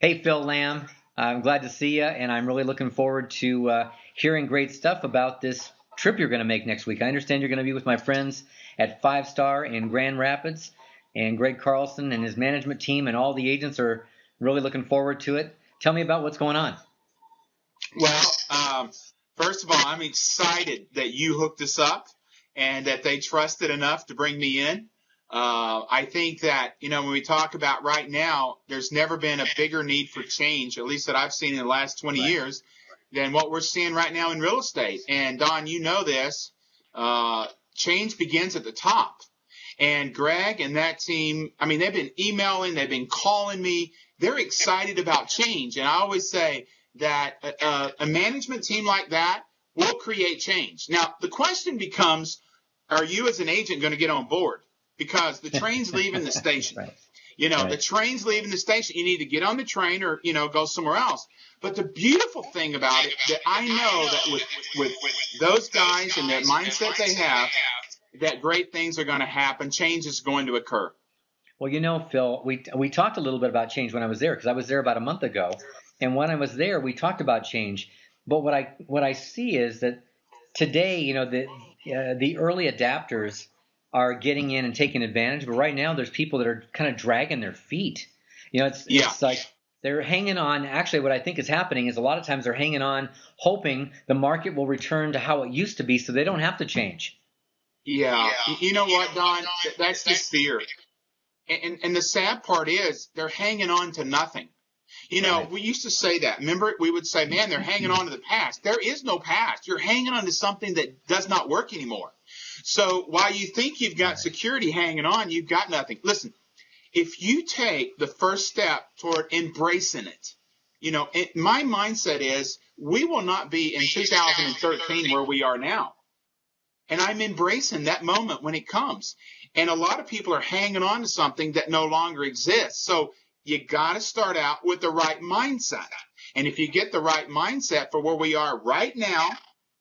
Hey, Phil Lamb. I'm glad to see you, and I'm really looking forward to hearing great stuff about this trip you're going to make next week. I understand you're going to be with my friends at Five Star in Grand Rapids, and Greg Carlson and his management team and all the agents are really looking forward to it. Tell me about what's going on. Well, first of all, I'm excited that you hooked us up and that they trusted enough to bring me in. I think that, when we talk about right now, there's never been a bigger need for change, at least that I've seen in the last 20 years, than what we're seeing right now in real estate. And Don, you know this, change begins at the top. And Greg and that team, they've been emailing, they've been calling me. They're excited about change. And I always say that a management team like that will create change. Now, the question becomes, are you as an agent going to get on board? Because the train's leaving the station. Right. The train's leaving the station. You need to get on the train or, go somewhere else. But the beautiful thing about it, that I know that with those guys and that mindset they have, that great things are going to happen. Change is going to occur. Well, Phil, we talked a little bit about change when I was there, because I was there about a month ago. And when I was there, we talked about change. But what I see is that today, the early adapters are getting in and taking advantage. But right now, there's people that are kind of dragging their feet. It's like they're hanging on. Actually, what I think is happening is a lot of times they're hanging on, hoping the market will return to how it used to be, so they don't have to change. Yeah. You know what, Don? That's just fear. And the sad part is they're hanging on to nothing. We used to say that. Remember, we would say, man, they're hanging on to the past. There is no past. You're hanging on to something that does not work anymore. So while you think you've got security hanging on, you've got nothing. Listen, if you take the first step toward embracing it, my mindset is we will not be in 2013 where we are now. And I'm embracing that moment when it comes. And a lot of people are hanging on to something that no longer exists. So you got to start out with the right mindset. And if you get the right mindset for where we are right now,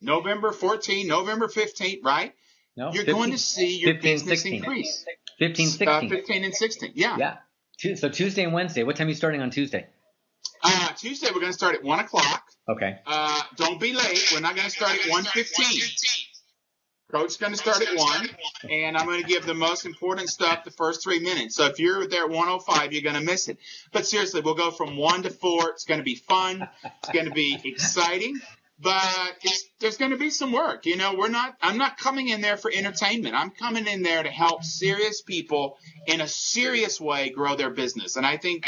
November 14, November 15, right? No, you're 15, going to see your 15, business 16. increase. 15, 16. 15 and 16, yeah. Yeah. So Tuesday and Wednesday. What time are you starting on Tuesday? Tuesday, we're going to start at 1 o'clock. Okay. Don't be late. We're not going to start at 1:15. Coach is going to start at 1, and I'm going to give the most important stuff the first 3 minutes. So if you're there at 1:05, you're going to miss it. But seriously, we'll go from 1 to 4. It's going to be fun. It's going to be exciting. But there's going to be some work. I'm not coming in there for entertainment. I'm coming in there to help serious people in a serious way grow their business. And I think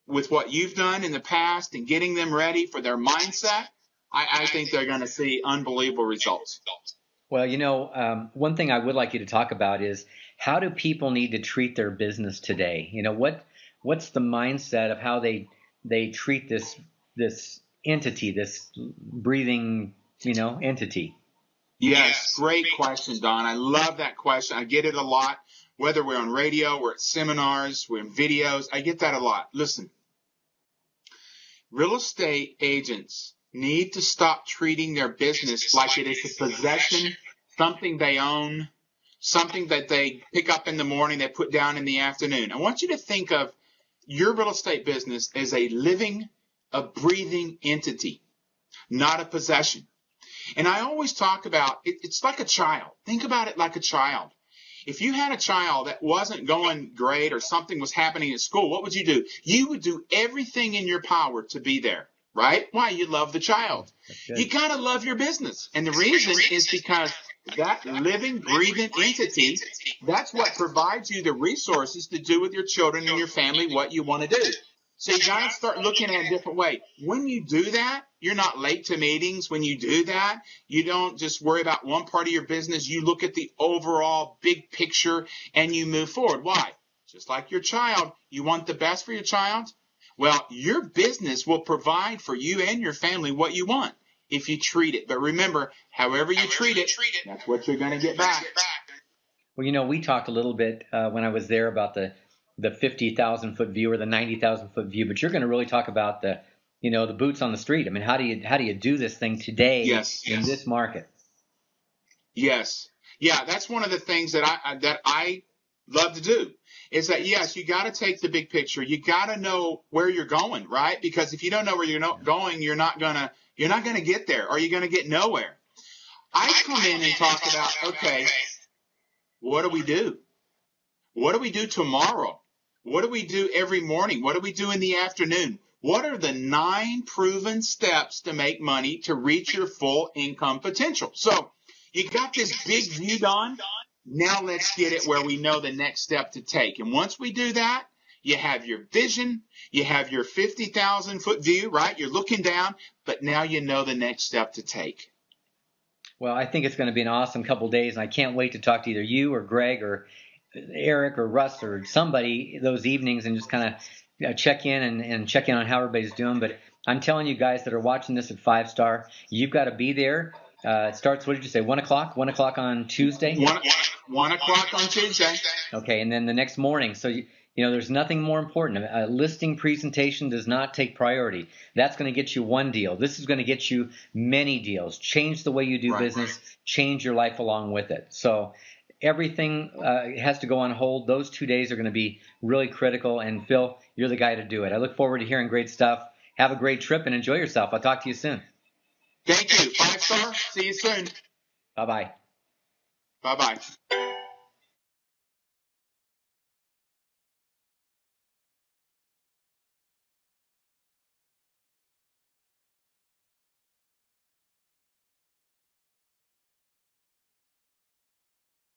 with what you've done in the past and getting them ready for their mindset, I think they're going to see unbelievable results. Well, one thing I would like you to talk about is, how do people need to treat their business today? What's the mindset of how they treat this entity, this breathing, entity? Yes, great question, Don. I love that question. I get it a lot, whether we're on radio, we're at seminars, we're in videos. I get that a lot. Listen, real estate agents need to stop treating their business like it is a possession, something they own, something that they pick up in the morning, they put down in the afternoon. I want you to think of your real estate business as a living, a breathing entity, not a possession. And I always talk about it's like a child. Think about it like a child. If you had a child that wasn't going great or something was happening at school, what would you do? You would do everything in your power to be there. Right? Why? You love the child. You got to love your business. And the reason is because that living, breathing entity, that's what provides you the resources to do with your children and your family what you want to do. So you got to start looking at it a different way. When you do that, you're not late to meetings. When you do that, you don't just worry about one part of your business. You look at the overall big picture and you move forward. Why? Just like your child, you want the best for your child. Well, your business will provide for you and your family what you want if you treat it. But remember, however you treat it, that's what you're going to get back. Well, we talked a little bit when I was there about the 50,000-foot view or the 90,000-foot view, but you're going to really talk about the boots on the street. How do you do this thing today in this market? Yes. Yeah, that's one of the things that I love to do, is that, yes, you got to take the big picture. You got to know where you're going, right? Because if you don't know where you're going, you're not gonna get there, or you're gonna get nowhere. I come in and talk about, okay, what do we do? What do we do tomorrow? What do we do every morning? What do we do in the afternoon? What are the 9 proven steps to make money to reach your full income potential? So you got this big view done. Now let's get it where we know the next step to take. And once we do that, you have your vision, you have your 50,000 foot view, right? You're looking down, but now you know the next step to take. Well, I think it's going to be an awesome couple of days, and I can't wait to talk to either you or Greg or Eric or Russ or somebody those evenings and just kind of check in and check in on how everybody's doing. But I'm telling you guys that are watching this at 5-star, you've got to be there. It starts, what did you say, 1 o'clock? 1 o'clock on Tuesday? 1 o'clock on Tuesday. Okay, and then the next morning. So, there's nothing more important. A listing presentation does not take priority. That's going to get you one deal. This is going to get you many deals. Change the way you do business. Change your life along with it. So everything has to go on hold. Those 2 days are going to be really critical. And Phil, you're the guy to do it. I look forward to hearing great stuff. Have a great trip and enjoy yourself. I'll talk to you soon. Thank you. 5-star. See you soon. Bye-bye. Bye-bye.